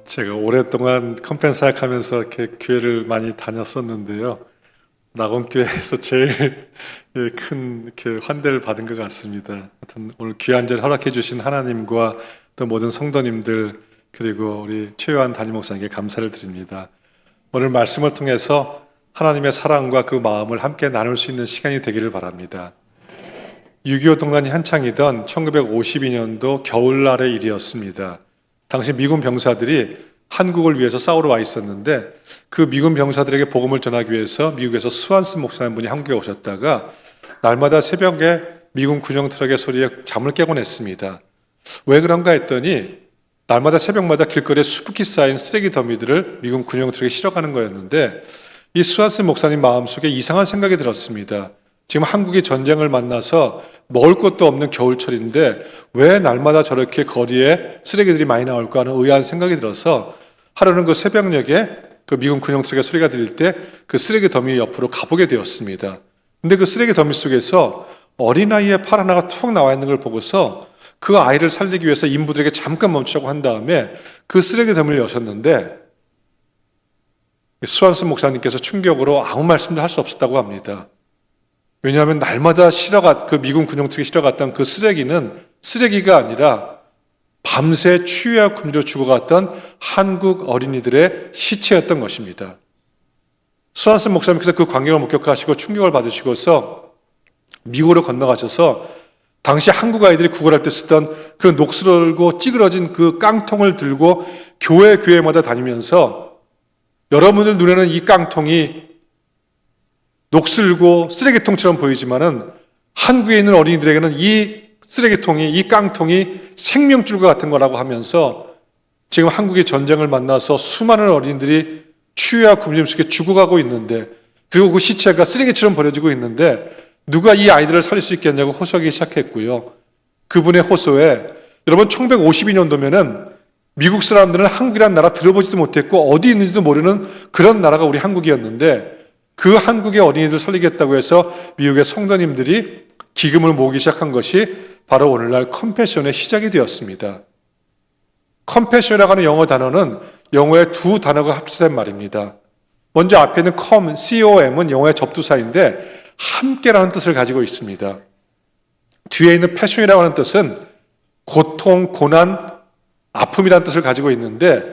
제가 오랫동안 컨펜 사역하면서 이렇게 교회를 많이 다녔었는데요. 낙원교회에서 제일 큰 이렇게 환대를 받은 것 같습니다. 하여튼 오늘 귀한 자리 허락해 주신 하나님과 또 모든 성도님들 그리고 우리 최요한 담임 목사님께 감사를 드립니다. 오늘 말씀을 통해서 하나님의 사랑과 그 마음을 함께 나눌 수 있는 시간이 되기를 바랍니다. 6.25 동란이 한창이던 1952년도 겨울날의 일이었습니다. 당시 미군 병사들이 한국을 위해서 싸우러 와 있었는데 그 미군 병사들에게 복음을 전하기 위해서 미국에서 스완슨 목사님 분이 한국에 오셨다가 날마다 새벽에 미군 군용 트럭의 소리에 잠을 깨곤 했습니다. 왜 그런가 했더니 날마다 새벽마다 길거리에 수북히 쌓인 쓰레기 더미들을 미군 군용 트럭에 실어가는 거였는데 이 스완슨 목사님 마음속에 이상한 생각이 들었습니다. 지금 한국이 전쟁을 만나서 먹을 것도 없는 겨울철인데 왜 날마다 저렇게 거리에 쓰레기들이 많이 나올까 하는 의아한 생각이 들어서 하루는 그 새벽녘에 그 미군 군용 트럭의 소리가 들릴 때 그 쓰레기 더미 옆으로 가보게 되었습니다. 근데 그 쓰레기 더미 속에서 어린아이의 팔 하나가 툭 나와 있는 걸 보고서 그 아이를 살리기 위해서 인부들에게 잠깐 멈추라고 한 다음에 그 쓰레기 더미를 여셨는데 스완슨 목사님께서 충격으로 아무 말씀도 할 수 없었다고 합니다. 왜냐하면 날마다 그 미군 군용특이 실어갔던 그 쓰레기는 쓰레기가 아니라 밤새 추위와 굶주려 죽어갔던 한국 어린이들의 시체였던 것입니다. 스완슨 목사님께서 그 광경을 목격하시고 충격을 받으시고서 미국으로 건너가셔서 당시 한국 아이들이 구걸할 때 쓰던 그 녹슬고 찌그러진 그 깡통을 들고 교회마다 다니면서 여러분들 눈에는 이 깡통이 녹슬고 쓰레기통처럼 보이지만은 한국에 있는 어린이들에게는 이 쓰레기통이, 이 깡통이 생명줄과 같은 거라고 하면서 지금 한국이 전쟁을 만나서 수많은 어린이들이 추위와 굶주림 속에 죽어가고 있는데 그리고 그 시체가 쓰레기처럼 버려지고 있는데 누가 이 아이들을 살릴 수 있겠냐고 호소하기 시작했고요. 그분의 호소에 여러분 1952년도면은 미국 사람들은 한국이라는 나라 들어보지도 못했고 어디 있는지도 모르는 그런 나라가 우리 한국이었는데 그 한국의 어린이들 살리겠다고 해서 미국의 성도님들이 기금을 모으기 시작한 것이 바로 오늘날 컴패션의 시작이 되었습니다. 컴패션이라고 하는 영어 단어는 영어의 두 단어가 합쳐된 말입니다. 먼저 앞에 있는 COM은 영어의 접두사인데 함께라는 뜻을 가지고 있습니다. 뒤에 있는 패션이라고 하는 뜻은 고통, 고난, 아픔이라는 뜻을 가지고 있는데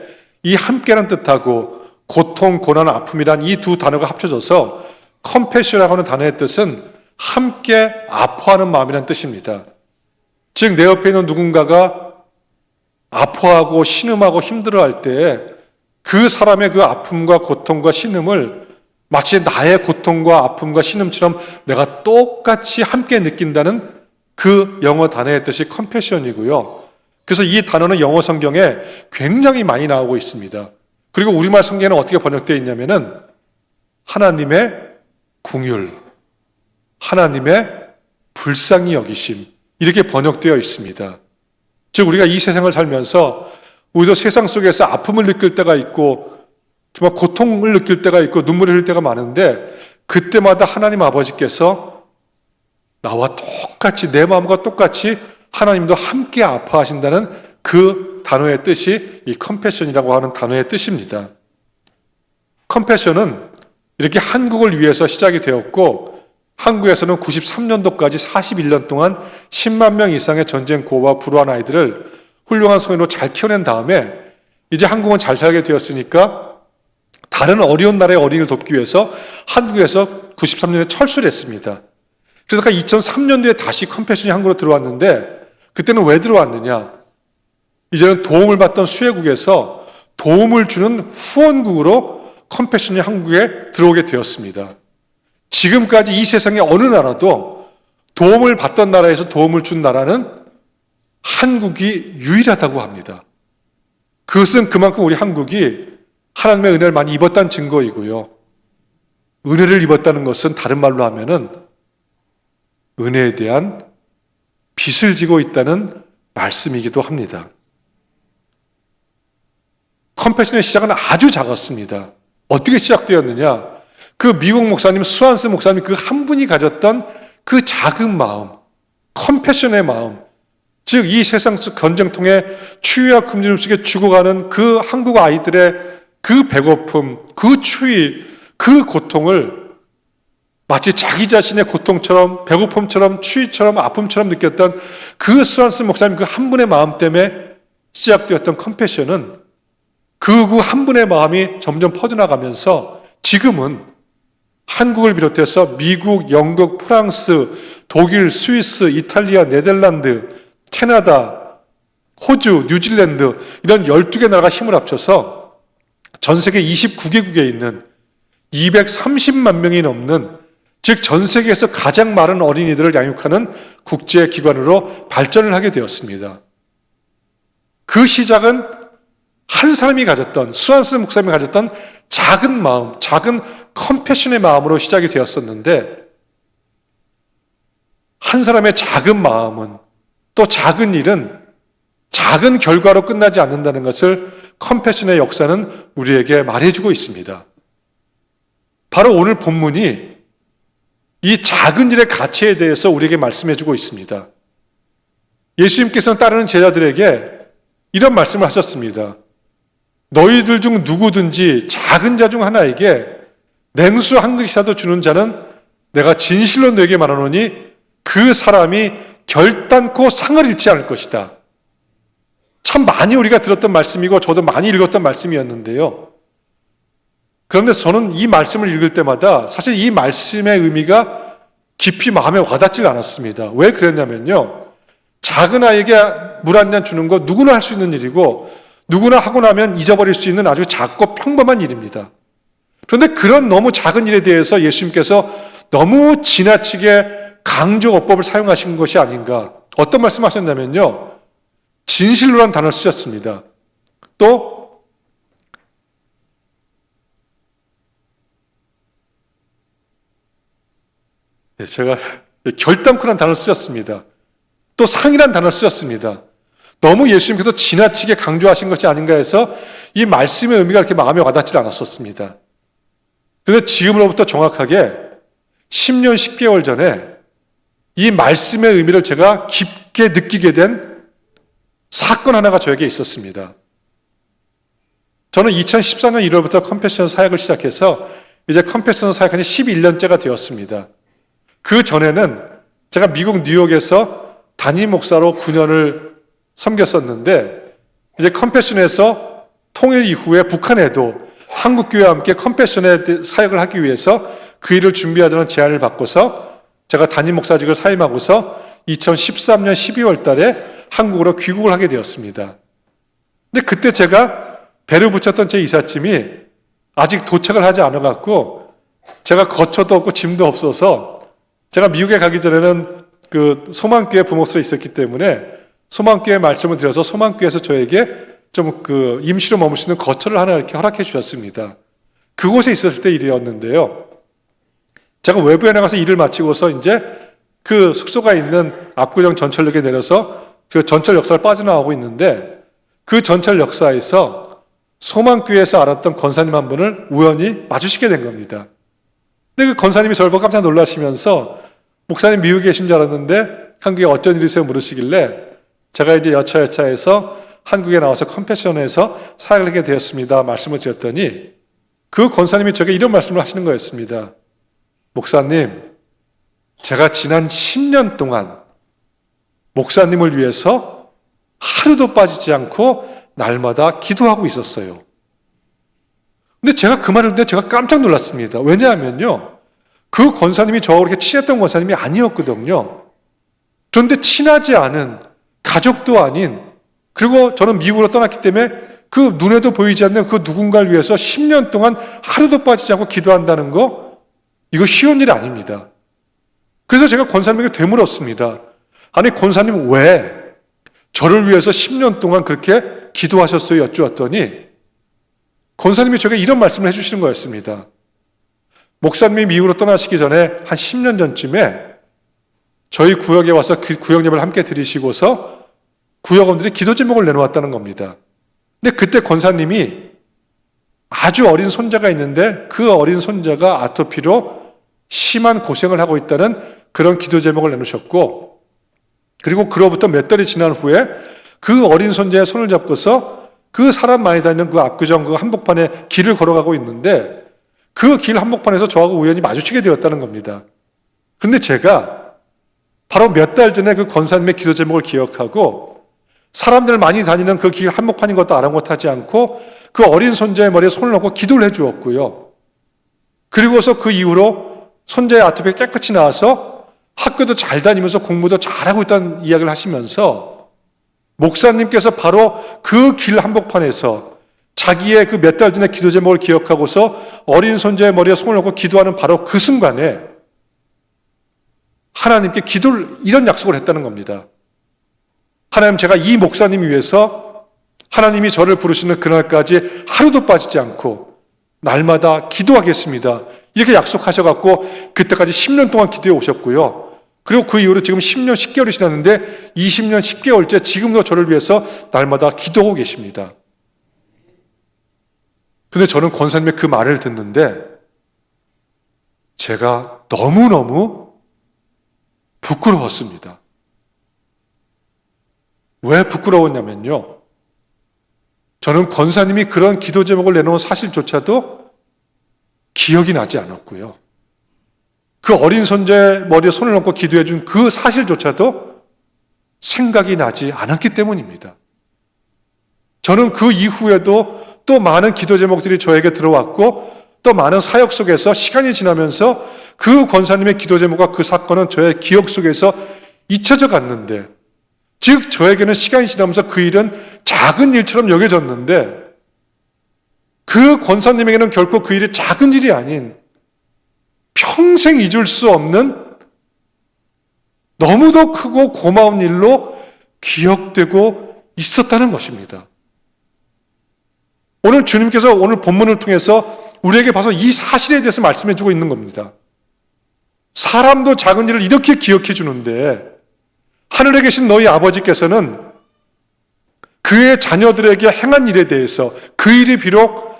이 함께라는 뜻하고 고통, 고난, 아픔이란 이 두 단어가 합쳐져서 컴패션이라고 하는 단어의 뜻은 함께 아파하는 마음이라는 뜻입니다. 즉 내 옆에 있는 누군가가 아파하고 신음하고 힘들어할 때 그 사람의 그 아픔과 고통과 신음을 마치 나의 고통과 아픔과 신음처럼 내가 똑같이 함께 느낀다는 그 영어 단어의 뜻이 컴패션이고요. 그래서 이 단어는 영어 성경에 굉장히 많이 나오고 있습니다. 그리고 우리말 성경에는 어떻게 번역되어 있냐면은 하나님의 긍휼, 하나님의 불쌍히 여기심 이렇게 번역되어 있습니다. 즉 우리가 이 세상을 살면서 우리도 세상 속에서 아픔을 느낄 때가 있고 정말 고통을 느낄 때가 있고 눈물을 흘릴 때가 많은데 그때마다 하나님 아버지께서 나와 똑같이 내 마음과 똑같이 하나님도 함께 아파하신다는 그 단어의 뜻이 이 컴패션이라고 하는 단어의 뜻입니다. 컴패션은 이렇게 한국을 위해서 시작이 되었고 한국에서는 93년도까지 41년 동안 10만 명 이상의 전쟁고와 불우한 아이들을 훌륭한 성인으로 잘 키워낸 다음에 이제 한국은 잘 살게 되었으니까 다른 어려운 나라의 어린이를 돕기 위해서 한국에서 93년에 철수를 했습니다. 그래서 2003년도에 다시 컴패션이 한국으로 들어왔는데 그때는 왜 들어왔느냐? 이제는 도움을 받던 수혜국에서 도움을 주는 후원국으로 컴패션이 한국에 들어오게 되었습니다. 지금까지 이 세상의 어느 나라도 도움을 받던 나라에서 도움을 준 나라는 한국이 유일하다고 합니다. 그것은 그만큼 우리 한국이 하나님의 은혜를 많이 입었다는 증거이고요. 은혜를 입었다는 것은 다른 말로 하면은 은혜에 대한 빚을 지고 있다는 말씀이기도 합니다. 컴패션의 시작은 아주 작았습니다. 어떻게 시작되었느냐? 그 미국 목사님, 스완슨 목사님 그 한 분이 가졌던 그 작은 마음, 컴패션의 마음, 즉 이 세상 속 전쟁통에 추위와 굶주림 속에 죽어가는 그 한국 아이들의 그 배고픔, 그 추위, 그 고통을 마치 자기 자신의 고통처럼 배고픔처럼 추위처럼 아픔처럼 느꼈던 그 스완슨 목사님 그 한 분의 마음 때문에 시작되었던 컴패션은 그 한 분의 마음이 점점 퍼져나가면서 지금은 한국을 비롯해서 미국, 영국, 프랑스, 독일, 스위스, 이탈리아, 네덜란드, 캐나다, 호주, 뉴질랜드 이런 12개 나라가 힘을 합쳐서 전 세계 29개국에 있는 230만 명이 넘는 즉 전 세계에서 가장 많은 어린이들을 양육하는 국제기관으로 발전을 하게 되었습니다. 그 시작은 한 사람이 가졌던 스완슨 목사님이 가졌던 작은 마음, 작은 컴패션의 마음으로 시작이 되었었는데 한 사람의 작은 마음은 또 작은 일은 작은 결과로 끝나지 않는다는 것을 컴패션의 역사는 우리에게 말해주고 있습니다. 바로 오늘 본문이 이 작은 일의 가치에 대해서 우리에게 말씀해주고 있습니다. 예수님께서는 따르는 제자들에게 이런 말씀을 하셨습니다. 너희들 중 누구든지 작은 자 중 하나에게 냉수 한 그릇이라도 주는 자는 내가 진실로 너에게 말하노니 그 사람이 결단코 상을 잃지 않을 것이다. 참 많이 우리가 들었던 말씀이고 저도 많이 읽었던 말씀이었는데요. 그런데 저는 이 말씀을 읽을 때마다 사실 이 말씀의 의미가 깊이 마음에 와닿질 않았습니다. 왜 그랬냐면요. 작은 아이에게 물 한 잔 주는 거 누구나 할 수 있는 일이고 누구나 하고 나면 잊어버릴 수 있는 아주 작고 평범한 일입니다. 그런데 그런 너무 작은 일에 대해서 예수님께서 너무 지나치게 강조어법을 사용하신 것이 아닌가. 어떤 말씀하셨냐면요. 진실로란 단어를 쓰셨습니다. 또 제가 결단코란 단어를 쓰셨습니다. 또 상이란 단어를 쓰셨습니다. 너무 예수님께서 지나치게 강조하신 것이 아닌가 해서 이 말씀의 의미가 그렇게 마음에 와닿지 않았었습니다. 그런데 지금으로부터 정확하게 10년 10개월 전에 이 말씀의 의미를 제가 깊게 느끼게 된 사건 하나가 저에게 있었습니다. 저는 2014년 1월부터 컴패션 사역을 시작해서 이제 컴패션 사역한 지 11년째가 되었습니다. 그 전에는 제가 미국 뉴욕에서 담임 목사로 9년을 섬겼었는데 이제 컴패션에서 통일 이후에 북한에도 한국교회와 함께 컴패션의 사역을 하기 위해서 그 일을 준비하자는 제안을 받고서 제가 담임 목사직을 사임하고서 2013년 12월 달에 한국으로 귀국을 하게 되었습니다. 근데 그때 제가 배를 붙였던 제 이삿짐이 아직 도착을 하지 않아갖고 제가 거처도 없고 짐도 없어서 제가 미국에 가기 전에는 그 소망교회 부목사로 있었기 때문에 소망교회 말씀을 드려서 소망교회에서 저에게 좀 그 임시로 머물 수 있는 거처를 하나 이렇게 허락해 주셨습니다. 그곳에 있었을 때 일이었는데요. 제가 외부에 나가서 일을 마치고서 이제 그 숙소가 있는 압구정 전철역에 내려서 그 전철 역사를 빠져나가고 있는데 그 전철 역사에서 소망교회에서 알았던 권사님 한 분을 우연히 마주치게 된 겁니다. 근데 그 권사님이 저를 보고 깜짝 놀라시면서 목사님 미국에 계신 줄 알았는데 한국에 어쩐 일이세요 물으시길래 제가 이제 여차여차해서 한국에 나와서 컴패션에서 사역을 하게 되었습니다. 말씀을 드렸더니 그 권사님이 저에게 이런 말씀을 하시는 거였습니다. 목사님, 제가 지난 10년 동안 목사님을 위해서 하루도 빠지지 않고 날마다 기도하고 있었어요. 근데 제가 그 말을 듣는데 제가 깜짝 놀랐습니다. 왜냐하면요. 그 권사님이 저하고 그렇게 친했던 권사님이 아니었거든요. 그런데 친하지 않은 가족도 아닌 그리고 저는 미국으로 떠났기 때문에 그 눈에도 보이지 않는 그 누군가를 위해서 10년 동안 하루도 빠지지 않고 기도한다는 거 이거 쉬운 일이 아닙니다. 그래서 제가 권사님에게 되물었습니다. 아니 권사님 왜 저를 위해서 10년 동안 그렇게 기도하셨어요? 여쭈었더니 권사님이 저에게 이런 말씀을 해주시는 거였습니다. 목사님이 미국으로 떠나시기 전에 한 10년 전쯤에 저희 구역에 와서 그 구역 예배를 함께 드리시고서 구역원들이 기도 제목을 내놓았다는 겁니다. 근데 그때 권사님이 아주 어린 손자가 있는데 그 어린 손자가 아토피로 심한 고생을 하고 있다는 그런 기도 제목을 내놓으셨고 그리고 그로부터 몇 달이 지난 후에 그 어린 손자의 손을 잡고서 그 사람 많이 다니는 그 압구정 그 한복판에 길을 걸어가고 있는데 그 길 한복판에서 저하고 우연히 마주치게 되었다는 겁니다. 그런데 제가 바로 몇 달 전에 그 권사님의 기도 제목을 기억하고 사람들 많이 다니는 그 길 한복판인 것도 아랑곳하지 않고 그 어린 손자의 머리에 손을 얹고 기도를 해 주었고요. 그리고서 그 이후로 손자의 아토피 깨끗이 나와서 학교도 잘 다니면서 공부도 잘하고 있다는 이야기를 하시면서 목사님께서 바로 그 길 한복판에서 자기의 그 몇 달 전의 기도 제목을 기억하고서 어린 손자의 머리에 손을 얹고 기도하는 바로 그 순간에 하나님께 기도를 이런 약속을 했다는 겁니다. 하나님, 제가 이 목사님 위해서 하나님이 저를 부르시는 그날까지 하루도 빠지지 않고 날마다 기도하겠습니다. 이렇게 약속하셔갖고 그때까지 10년 동안 기도해 오셨고요. 그리고 그 이후로 지금 10년 10개월이 지났는데 20년 10개월째 지금도 저를 위해서 날마다 기도하고 계십니다. 근데 저는 권사님의 그 말을 듣는데 제가 너무너무 부끄러웠습니다. 왜 부끄러웠냐면요. 저는 권사님이 그런 기도 제목을 내놓은 사실조차도 기억이 나지 않았고요. 그 어린 손자의 머리에 손을 얹고 기도해 준 그 사실조차도 생각이 나지 않았기 때문입니다. 저는 그 이후에도 또 많은 기도 제목들이 저에게 들어왔고 또 많은 사역 속에서 시간이 지나면서 그 권사님의 기도 제목과 그 사건은 저의 기억 속에서 잊혀져 갔는데, 즉 저에게는 시간이 지나면서 그 일은 작은 일처럼 여겨졌는데 그 권사님에게는 결코 그 일이 작은 일이 아닌 평생 잊을 수 없는 너무도 크고 고마운 일로 기억되고 있었다는 것입니다. 오늘 주님께서 오늘 본문을 통해서 우리에게 봐서 이 사실에 대해서 말씀해 주고 있는 겁니다. 사람도 작은 일을 이렇게 기억해 주는데 하늘에 계신 너희 아버지께서는 그의 자녀들에게 행한 일에 대해서 그 일이 비록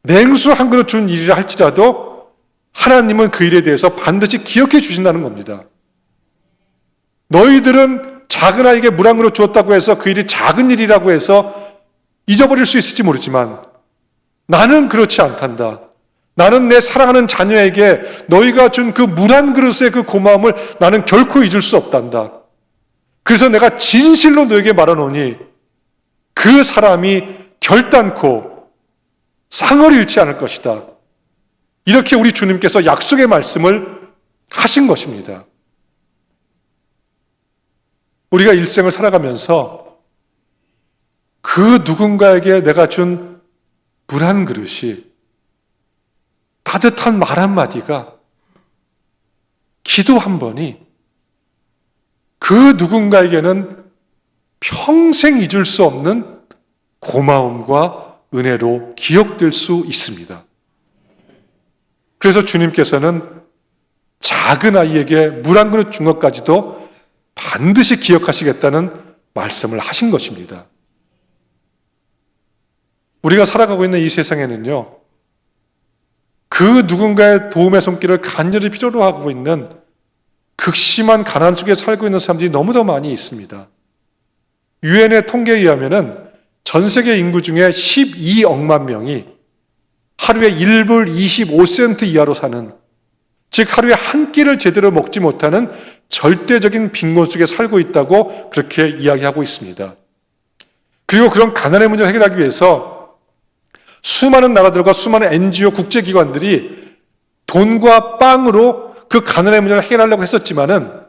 냉수 한 그릇 준 일이라 할지라도 하나님은 그 일에 대해서 반드시 기억해 주신다는 겁니다. 너희들은 작은 아이에게 물 한 그릇 주었다고 해서 그 일이 작은 일이라고 해서 잊어버릴 수 있을지 모르지만 나는 그렇지 않단다. 나는 내 사랑하는 자녀에게 너희가 준 그 물 한 그릇의 그 고마움을 나는 결코 잊을 수 없단다. 그래서 내가 진실로 너에게 말하노니 그 사람이 결단코 상을 잃지 않을 것이다. 이렇게 우리 주님께서 약속의 말씀을 하신 것입니다. 우리가 일생을 살아가면서 그 누군가에게 내가 준 물 한 그릇이, 따뜻한 말 한마디가, 기도 한 번이 그 누군가에게는 평생 잊을 수 없는 고마움과 은혜로 기억될 수 있습니다. 그래서 주님께서는 작은 아이에게 물 한 그릇 준 것까지도 반드시 기억하시겠다는 말씀을 하신 것입니다. 우리가 살아가고 있는 이 세상에는요, 그 누군가의 도움의 손길을 간절히 필요로 하고 있는 극심한 가난 속에 살고 있는 사람들이 너무도 많이 있습니다. 유엔의 통계에 의하면 전 세계 인구 중에 12억만 명이 하루에 1불 25센트 이하로 사는, 즉 하루에 한 끼를 제대로 먹지 못하는 절대적인 빈곤 속에 살고 있다고 그렇게 이야기하고 있습니다. 그리고 그런 가난의 문제를 해결하기 위해서 수많은 나라들과 수많은 NGO 국제기관들이 돈과 빵으로 그 가난의 문제를 해결하려고 했었지만은,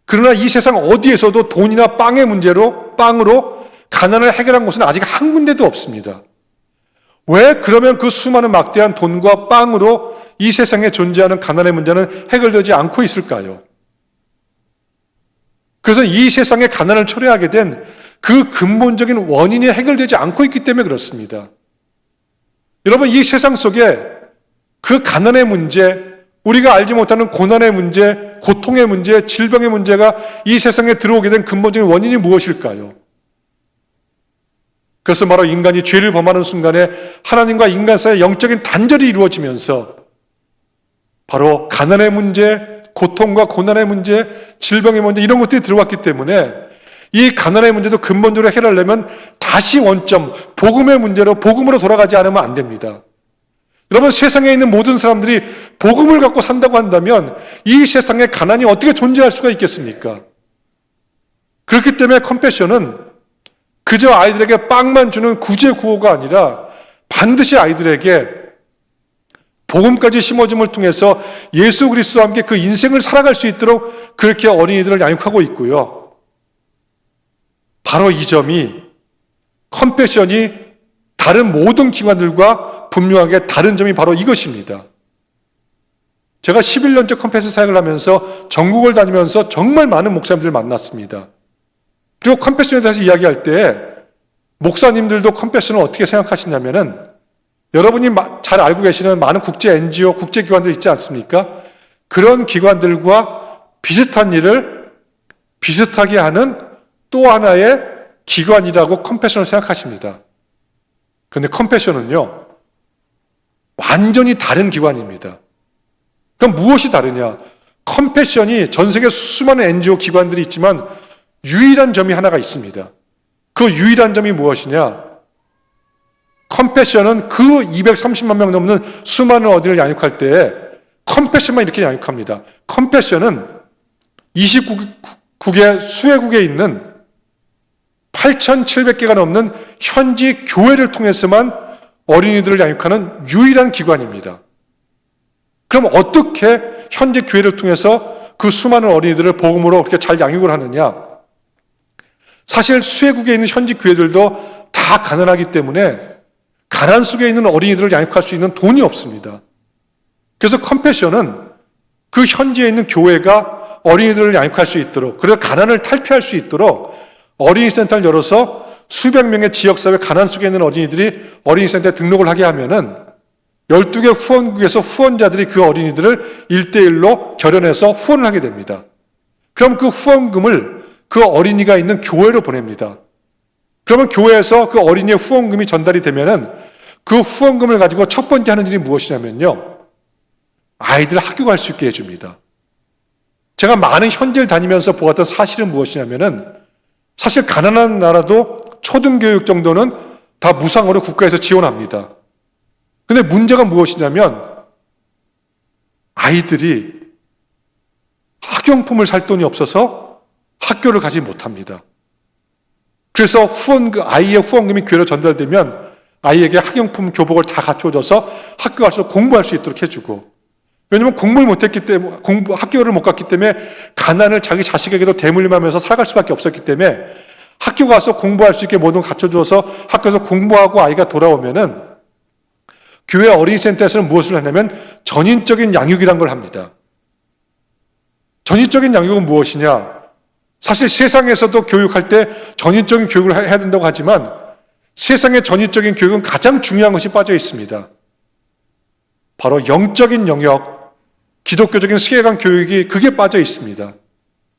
그러나 이 세상 어디에서도 돈이나 빵의 문제로, 빵으로 가난을 해결한 곳은 아직 한 군데도 없습니다. 왜 그러면 그 수많은 막대한 돈과 빵으로 이 세상에 존재하는 가난의 문제는 해결되지 않고 있을까요? 그래서 이 세상의 가난을 초래하게 된 그 근본적인 원인이 해결되지 않고 있기 때문에 그렇습니다. 여러분, 이 세상 속에 그 가난의 문제, 우리가 알지 못하는 고난의 문제, 고통의 문제, 질병의 문제가 이 세상에 들어오게 된 근본적인 원인이 무엇일까요? 그래서 바로 인간이 죄를 범하는 순간에 하나님과 인간 사이의 영적인 단절이 이루어지면서 바로 가난의 문제, 고통과 고난의 문제, 질병의 문제 이런 것들이 들어왔기 때문에 이 가난의 문제도 근본적으로 해결하려면 다시 원점, 복음의 문제로 복음으로 돌아가지 않으면 안 됩니다. 여러분, 세상에 있는 모든 사람들이 복음을 갖고 산다고 한다면 이 세상에 가난이 어떻게 존재할 수가 있겠습니까? 그렇기 때문에 컴패션은 그저 아이들에게 빵만 주는 구제 구호가 아니라 반드시 아이들에게 복음까지 심어줌을 통해서 예수 그리스도와 함께 그 인생을 살아갈 수 있도록 그렇게 어린이들을 양육하고 있고요. 바로 이 점이 컴패션이 다른 모든 기관들과 분명하게 다른 점이 바로 이것입니다. 제가 11년째 컴패션 사역을 하면서 전국을 다니면서 정말 많은 목사님들을 만났습니다. 그리고 컴패션에 대해서 이야기할 때 목사님들도 컴패션을 어떻게 생각하시냐면은 여러분이 잘 알고 계시는 많은 국제 NGO, 국제기관들 있지 않습니까? 그런 기관들과 비슷한 일을 비슷하게 하는 또 하나의 기관이라고 컴패션을 생각하십니다. 그런데 컴패션은요, 완전히 다른 기관입니다. 그럼 무엇이 다르냐? 컴패션이 전 세계 수많은 NGO 기관들이 있지만 유일한 점이 하나가 있습니다. 그 유일한 점이 무엇이냐? 컴패션은 그 230만 명 넘는 수많은 어린이를 양육할 때에 컴패션만 이렇게 양육합니다. 컴패션은 29개 수혜국에 있는 8,700개가 넘는 현지 교회를 통해서만 어린이들을 양육하는 유일한 기관입니다. 그럼 어떻게 현지 교회를 통해서 그 수많은 어린이들을 복음으로 그렇게 잘 양육을 하느냐? 사실 수혜국에 있는 현지 교회들도 다 가난하기 때문에 가난 속에 있는 어린이들을 양육할 수 있는 돈이 없습니다. 그래서 컴패션은 그 현지에 있는 교회가 어린이들을 양육할 수 있도록, 그래서 가난을 탈피할 수 있도록 어린이 센터를 열어서 수백 명의 지역사회 가난 속에 있는 어린이들이 어린이 센터에 등록을 하게 하면은 12개 후원국에서 후원자들이 그 어린이들을 1대1로 결연해서 후원을 하게 됩니다. 그럼 그 후원금을 그 어린이가 있는 교회로 보냅니다. 그러면 교회에서 그 어린이의 후원금이 전달이 되면은 그 후원금을 가지고 첫 번째 하는 일이 무엇이냐면요, 아이들 학교 갈 수 있게 해줍니다. 제가 많은 현지를 다니면서 보았던 사실은 무엇이냐면은 사실 가난한 나라도 초등교육 정도는 다 무상으로 국가에서 지원합니다. 근데 문제가 무엇이냐면 아이들이 학용품을 살 돈이 없어서 학교를 가지 못합니다. 그래서 아이의 후원금이 교회로 전달되면 아이에게 학용품, 교복을 다 갖춰줘서 학교 가서 공부할 수 있도록 해주고, 왜냐하면 공부를 못했기 때문에, 학교를 못 갔기 때문에 가난을 자기 자식에게도 대물림하면서 살아갈 수밖에 없었기 때문에 학교 가서 공부할 수 있게 모든 걸 갖춰줘서 학교에서 공부하고 아이가 돌아오면은 교회 어린이센터에서는 무엇을 하냐면 전인적인 양육이란 걸 합니다. 전인적인 양육은 무엇이냐? 사실 세상에서도 교육할 때 전인적인 교육을 해야 된다고 하지만 세상의 전인적인 교육은 가장 중요한 것이 빠져 있습니다. 바로 영적인 영역, 기독교적인 세계관 교육이 그게 빠져 있습니다.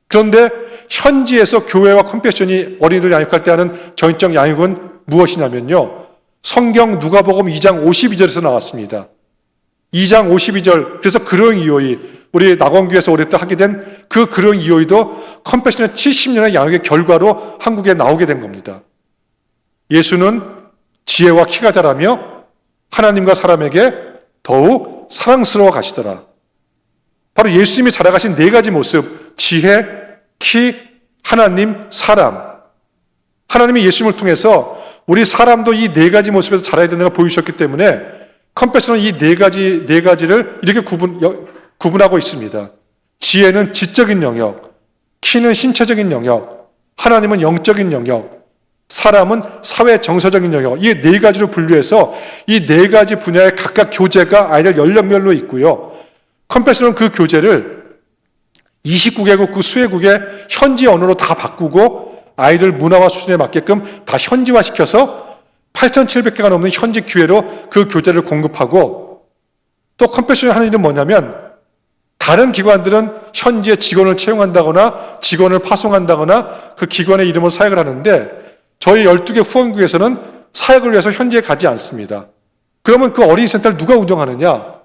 그런데 현지에서 교회와 컴패션이 어린이들 양육할 때 하는 전인적 양육은 무엇이냐면요, 성경 누가복음 2장 52절에서 나왔습니다. 2장 52절, 그래서 그로잉 이호이, 우리 낙원교에서 오랫동안 하게 된 그 그로잉 이호이도 컴패션의 70년의 양육의 결과로 한국에 나오게 된 겁니다. 예수는 지혜와 키가 자라며 하나님과 사람에게 더욱 사랑스러워 가시더라. 바로 예수님이 자라가신 네 가지 모습, 지혜, 키, 하나님, 사람. 하나님이 예수님을 통해서 우리 사람도 이 네 가지 모습에서 자라야 된다고 보여주셨기 때문에 컴패션은 이 네 가지를 이렇게 구분하고 있습니다. 지혜는 지적인 영역, 키는 신체적인 영역, 하나님은 영적인 영역, 사람은 사회 정서적인 영역, 이 네 가지로 분류해서 이 네 가지 분야의 각각 교재가 아이들 연령별로 있고요. 컴패션은 그 교재를 29개국 그 수혜국의 현지 언어로 다 바꾸고 아이들 문화와 수준에 맞게끔 다 현지화시켜서 8,700개가 넘는 현지 교회로 그 교재를 공급하고, 또 컴패션이 하는 일은 뭐냐면 다른 기관들은 현지에 직원을 채용한다거나 직원을 파송한다거나 그 기관의 이름으로 사역을 하는데 저희 12개 후원국에서는 사역을 위해서 현지에 가지 않습니다. 그러면 그 어린이센터를 누가 운영하느냐?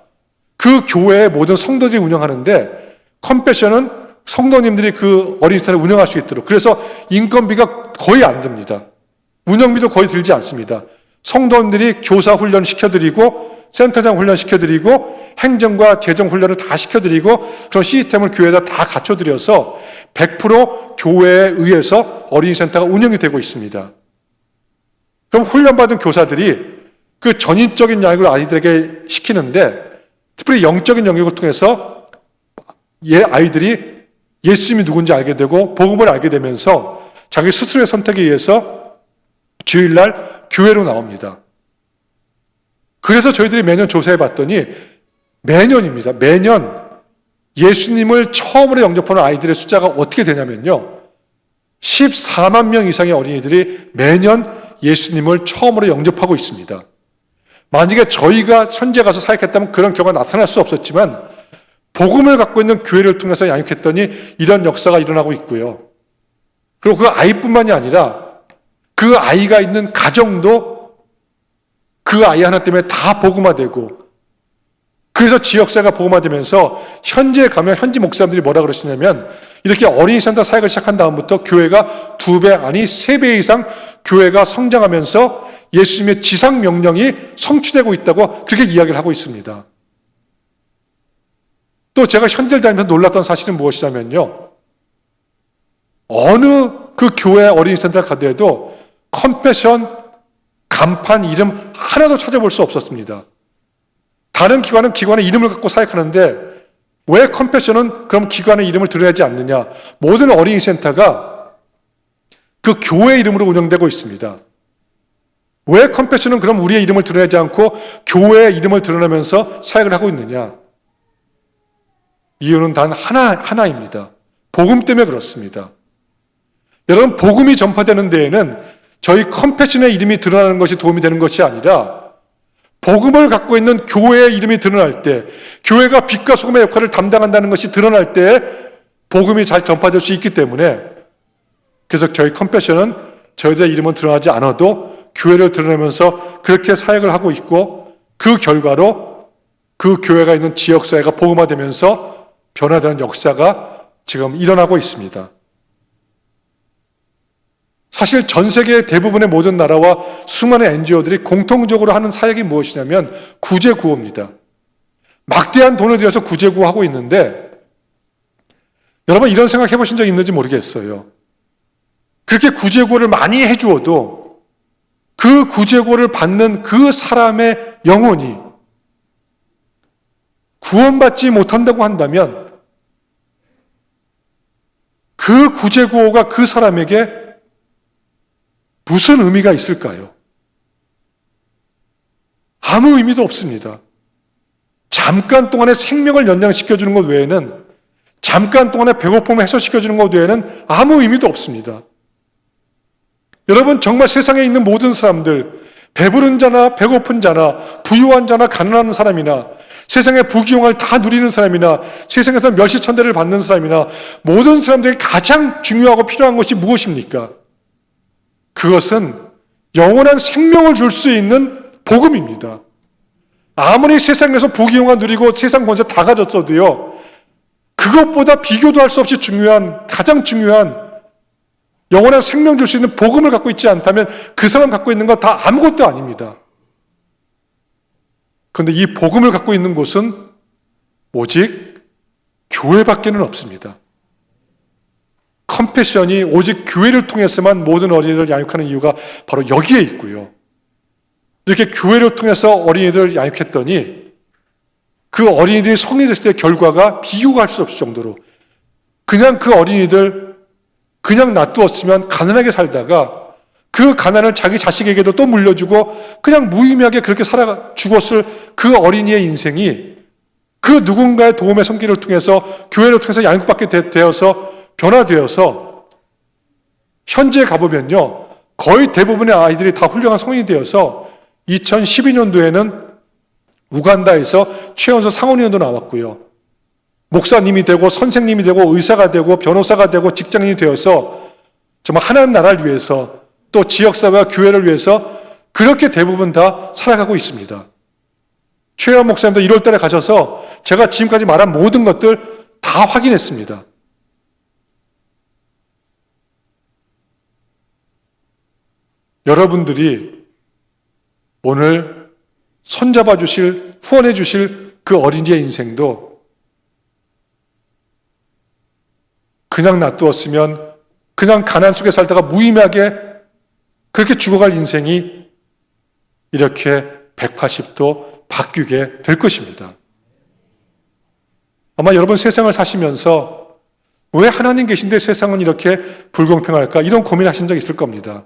그 교회의 모든 성도들이 운영하는데 컴패션은 성도님들이 그 어린이센터를 운영할 수 있도록, 그래서 인건비가 거의 안 듭니다. 운영비도 거의 들지 않습니다. 성도님들이 교사 훈련 시켜드리고 센터장 훈련 시켜드리고 행정과 재정 훈련을 다 시켜드리고 그런 시스템을 교회에다 다 갖춰드려서 100% 교회에 의해서 어린이센터가 운영이 되고 있습니다. 그럼 훈련받은 교사들이 그 전인적인 양육을 아이들에게 시키는데, 특별히 영적인 영역을 통해서 아이들이 예수님이 누군지 알게 되고 복음을 알게 되면서 자기 스스로의 선택에 의해서 주일날 교회로 나옵니다. 그래서 저희들이 매년 조사해 봤더니 매년입니다. 매년 예수님을 처음으로 영접하는 아이들의 숫자가 어떻게 되냐면요, 14만 명 이상의 어린이들이 매년 예수님을 처음으로 영접하고 있습니다. 만약에 저희가 현재 가서 사역했다면 그런 경우가 나타날 수 없었지만 복음을 갖고 있는 교회를 통해서 양육했더니 이런 역사가 일어나고 있고요. 그리고 그 아이뿐만이 아니라 그 아이가 있는 가정도 그 아이 하나 때문에 다 복음화되고, 그래서 지역사회가 복음화되면서 현지에 가면 현지 목사님들이 뭐라 그러시냐면, 이렇게 어린이센터 사역을 시작한 다음부터 교회가 2배 아니 3배 이상 교회가 성장하면서 예수님의 지상 명령이 성취되고 있다고 그렇게 이야기를 하고 있습니다. 또 제가 현지를 다니면서 놀랐던 사실은 무엇이냐면요, 어느 그 교회 어린이센터에 가더라도 컴패션 간판 이름 하나도 찾아볼 수 없었습니다. 다른 기관은 기관의 이름을 갖고 사역하는데 왜 컴패션은 그럼 기관의 이름을 드러내지 않느냐? 모든 어린이센터가 그 교회 이름으로 운영되고 있습니다. 왜 컴패션은 그럼 우리의 이름을 드러내지 않고 교회의 이름을 드러내면서 사역을 하고 있느냐? 이유는 단 하나입니다. 복음 때문에 그렇습니다. 여러분, 복음이 전파되는 데에는 저희 컴패션의 이름이 드러나는 것이 도움이 되는 것이 아니라 복음을 갖고 있는 교회의 이름이 드러날 때, 교회가 빛과 소금의 역할을 담당한다는 것이 드러날 때 복음이 잘 전파될 수 있기 때문에, 그래서 저희 컴패션은 저희들의 이름은 드러나지 않아도 교회를 드러내면서 그렇게 사역을 하고 있고, 그 결과로 그 교회가 있는 지역사회가 복음화되면서 변화되는 역사가 지금 일어나고 있습니다. 사실 전 세계 대부분의 모든 나라와 수많은 NGO들이 공통적으로 하는 사역이 무엇이냐면 구제구호입니다. 막대한 돈을 들여서 구제구호하고 있는데, 여러분 이런 생각 해보신 적 있는지 모르겠어요. 그렇게 구제구호를 많이 해주어도 그 구제구호를 받는 그 사람의 영혼이 구원받지 못한다고 한다면 그 구제구호가 그 사람에게 무슨 의미가 있을까요? 아무 의미도 없습니다. 잠깐 동안의 생명을 연장시켜주는 것 외에는, 잠깐 동안의 배고픔을 해소시켜주는 것 외에는 아무 의미도 없습니다. 여러분, 정말 세상에 있는 모든 사람들, 배부른 자나 배고픈 자나 부유한 자나 가난한 사람이나 세상의 부귀영화를 다 누리는 사람이나 세상에서 멸시천대를 받는 사람이나 모든 사람들에게 가장 중요하고 필요한 것이 무엇입니까? 그것은 영원한 생명을 줄 수 있는 복음입니다. 아무리 세상에서 부귀영화 누리고 세상 권세 다 가졌어도요, 그것보다 비교도 할 수 없이 중요한, 가장 중요한 영원한 생명 줄 수 있는 복음을 갖고 있지 않다면 그 사람 갖고 있는 건 다 아무것도 아닙니다. 그런데 이 복음을 갖고 있는 곳은 오직 교회밖에는 없습니다. 컴패션이 오직 교회를 통해서만 모든 어린이들을 양육하는 이유가 바로 여기에 있고요. 이렇게 교회를 통해서 어린이들을 양육했더니 그 어린이들이 성인이 됐을 때 결과가 비교가 할 수 없을 정도로, 그냥 그 어린이들 그냥 놔두었으면 가난하게 살다가 그 가난을 자기 자식에게도 또 물려주고 그냥 무의미하게 그렇게 죽었을 그 어린이의 인생이 그 누군가의 도움의 손길을 통해서 교회를 통해서 양육받게 되어서 변화되어서 현지에 가보면요, 거의 대부분의 아이들이 다 훌륭한 성인이 되어서 2012년도에는 우간다에서 최연소 상원의원도 나왔고요, 목사님이 되고 선생님이 되고 의사가 되고 변호사가 되고 직장인이 되어서 정말 하나님 나라를 위해서 또 지역사회와 교회를 위해서 그렇게 대부분 다 살아가고 있습니다. 최연 목사님도 1월 달에 가셔서 제가 지금까지 말한 모든 것들 다 확인했습니다. 여러분들이 오늘 손잡아 주실, 후원해 주실 그 어린이의 인생도 그냥 놔두었으면 그냥 가난 속에 살다가 무의미하게 그렇게 죽어갈 인생이 이렇게 180도 바뀌게 될 것입니다. 아마 여러분 세상을 사시면서 왜 하나님 계신데 세상은 이렇게 불공평할까? 이런 고민하신 적 있을 겁니다.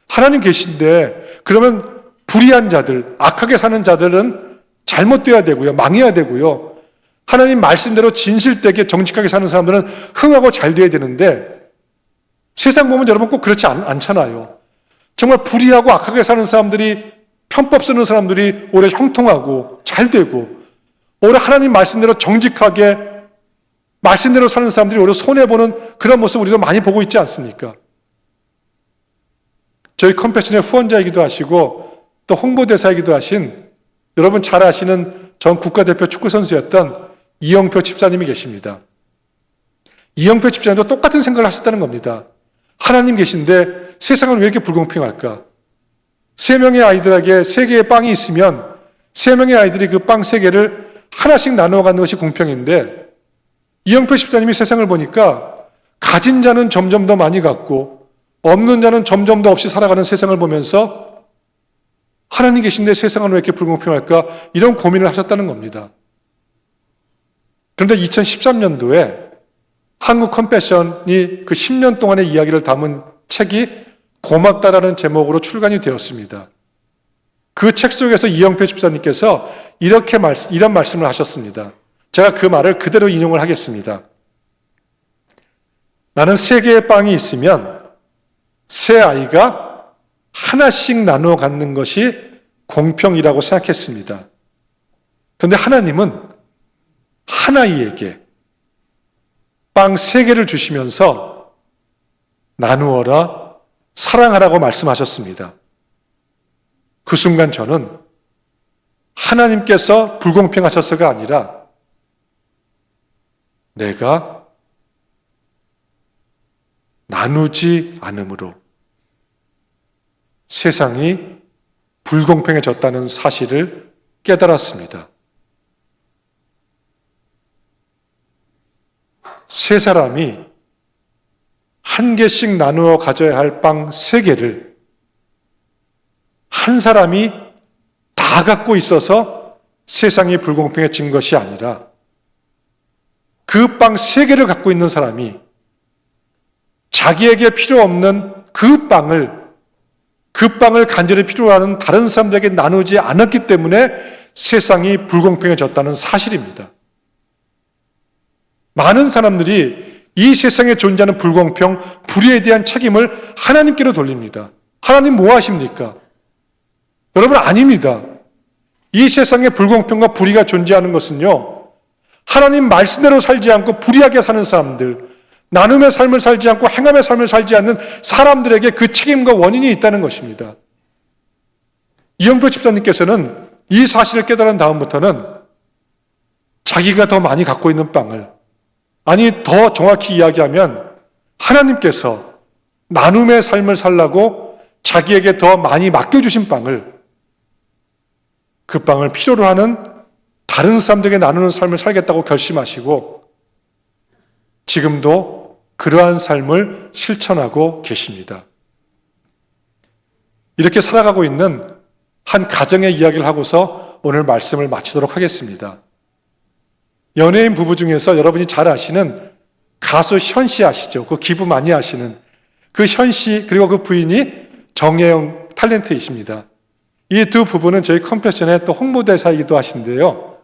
하나님 계신데 그러면 불의한 자들, 악하게 사는 자들은 잘못돼야 되고요. 망해야 되고요. 하나님 말씀대로 진실되게 정직하게 사는 사람들은 흥하고 잘 돼야 되는데 세상 보면 여러분 꼭 그렇지 않잖아요. 정말 불의하고 악하게 사는 사람들이, 편법 쓰는 사람들이 오히려 형통하고 잘 되고, 오히려 하나님 말씀대로 정직하게 말씀대로 사는 사람들이 오히려 손해보는 그런 모습 우리도 많이 보고 있지 않습니까? 저희 컴패션의 후원자이기도 하시고 또 홍보대사이기도 하신 여러분 잘 아시는 전 국가대표 축구선수였던 이영표 집사님이 계십니다. 이영표 집사님도 똑같은 생각을 하셨다는 겁니다. 하나님 계신데 세상은 왜 이렇게 불공평할까? 3명의 아이들에게 3개의 빵이 있으면 3명의 아이들이 그 빵 3개를 하나씩 나누어 갖는 것이 공평인데, 이영표 집사님이 세상을 보니까 가진 자는 점점 더 많이 갖고 없는 자는 점점 더 없이 살아가는 세상을 보면서 하나님 계신데 세상은 왜 이렇게 불공평할까? 이런 고민을 하셨다는 겁니다. 그런데 2013년도에 한국 컴패션이 그 10년 동안의 이야기를 담은 책이 고맙다라는 제목으로 출간이 되었습니다. 그 책 속에서 이영표 집사님께서 이런 말씀을 하셨습니다. 제가 그 말을 그대로 인용을 하겠습니다. 나는 3개의 빵이 있으면 3아이가 하나씩 나누어 갖는 것이 공평이라고 생각했습니다. 그런데 하나님은 한 아이에게 빵 3개를 주시면서 나누어라, 사랑하라고 말씀하셨습니다. 그 순간 저는 하나님께서 불공평하셔서가 아니라 내가 나누지 않음으로 세상이 불공평해졌다는 사실을 깨달았습니다. 세 사람이 한 개씩 나누어 가져야 할 빵 3개를 한 사람이 다 갖고 있어서 세상이 불공평해진 것이 아니라 그 빵 3개를 갖고 있는 사람이 자기에게 필요 없는 그 빵을 간절히 필요로 하는 다른 사람들에게 나누지 않았기 때문에 세상이 불공평해졌다는 사실입니다. 많은 사람들이 이 세상에 존재하는 불공평, 불의에 대한 책임을 하나님께로 돌립니다. 하나님 뭐 하십니까? 여러분 아닙니다. 이 세상에 불공평과 불의가 존재하는 것은요, 하나님 말씀대로 살지 않고 불의하게 사는 사람들, 나눔의 삶을 살지 않고 행함의 삶을 살지 않는 사람들에게 그 책임과 원인이 있다는 것입니다. 이영표 집사님께서는 이 사실을 깨달은 다음부터는 자기가 더 많이 갖고 있는 빵을, 아니 더 정확히 이야기하면 하나님께서 나눔의 삶을 살라고 자기에게 더 많이 맡겨주신 빵을, 그 빵을 필요로 하는 다른 사람들에게 나누는 삶을 살겠다고 결심하시고 지금도 그러한 삶을 실천하고 계십니다. 이렇게 살아가고 있는 한 가정의 이야기를 하고서 오늘 말씀을 마치도록 하겠습니다. 연예인 부부 중에서 여러분이 잘 아시는 가수 현 씨 아시죠? 그 기부 많이 하시는 그 현 씨, 그리고 그 부인이 정혜영 탤런트이십니다. 이 두 부부는 저희 컴패션의 또 홍보대사이기도 하신데요.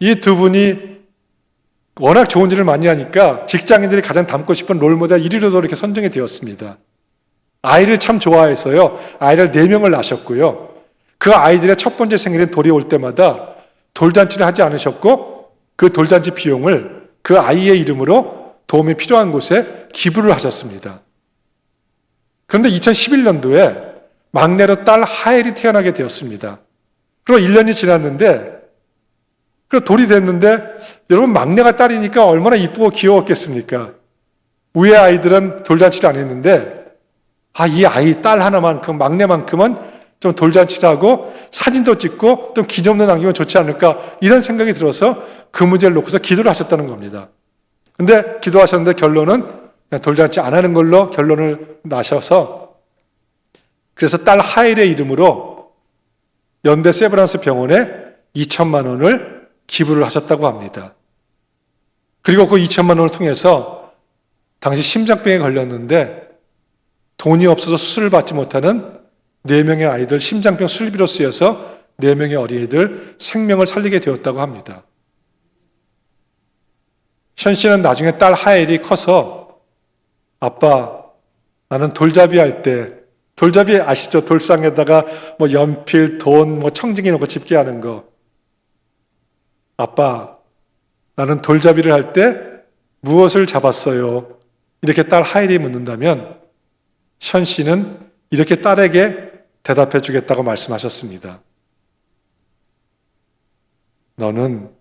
이 두 분이 워낙 좋은 일을 많이 하니까 직장인들이 가장 닮고 싶은 롤모델 1위로도 이렇게 선정이 되었습니다. 아이를 참 좋아해서요. 아이를 4명을 낳으셨고요. 그 아이들의 첫 번째 생일인 돌이 올 때마다 돌잔치를 하지 않으셨고 그 돌잔치 비용을 그 아이의 이름으로 도움이 필요한 곳에 기부를 하셨습니다. 그런데 2011년도에 막내로 딸 하엘이 태어나게 되었습니다. 그리고 1년이 지났는데 그래서 돌이 됐는데 여러분 막내가 딸이니까 얼마나 이쁘고 귀여웠겠습니까? 위에 아이들은 돌잔치를 안 했는데 이 아이 딸 하나만큼 막내만큼은 좀 돌잔치를 하고 사진도 찍고 좀 기념도 남기면 좋지 않을까 이런 생각이 들어서 그 문제를 놓고서 기도를 하셨다는 겁니다. 근데 기도하셨는데 결론은 그냥 돌잔치 안 하는 걸로 결론을 나셔서 그래서 딸 하일의 이름으로 연대 세브란스 병원에 2천만 원을 기부를 하셨다고 합니다. 그리고 그 2천만 원을 통해서 당시 심장병에 걸렸는데 돈이 없어서 수술을 받지 못하는 4명의 아이들 심장병 수술비로 쓰여서 4명의 어린이들 생명을 살리게 되었다고 합니다. 션 씨는 나중에 딸 하엘이 커서 아빠 나는 돌잡이 할 때 돌잡이 아시죠? 돌상에다가 뭐 연필, 돈, 뭐 청진기 놓고 집게 하는 거. 아빠 나는 돌잡이를 할 때 무엇을 잡았어요? 이렇게 딸 하엘이 묻는다면 션 씨는 이렇게 딸에게 대답해 주겠다고 말씀하셨습니다. 너는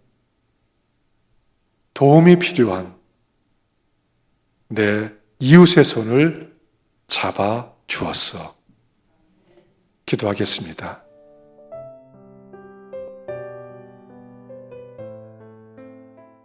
도움이 필요한 내 이웃의 손을 잡아 주었어. 기도하겠습니다.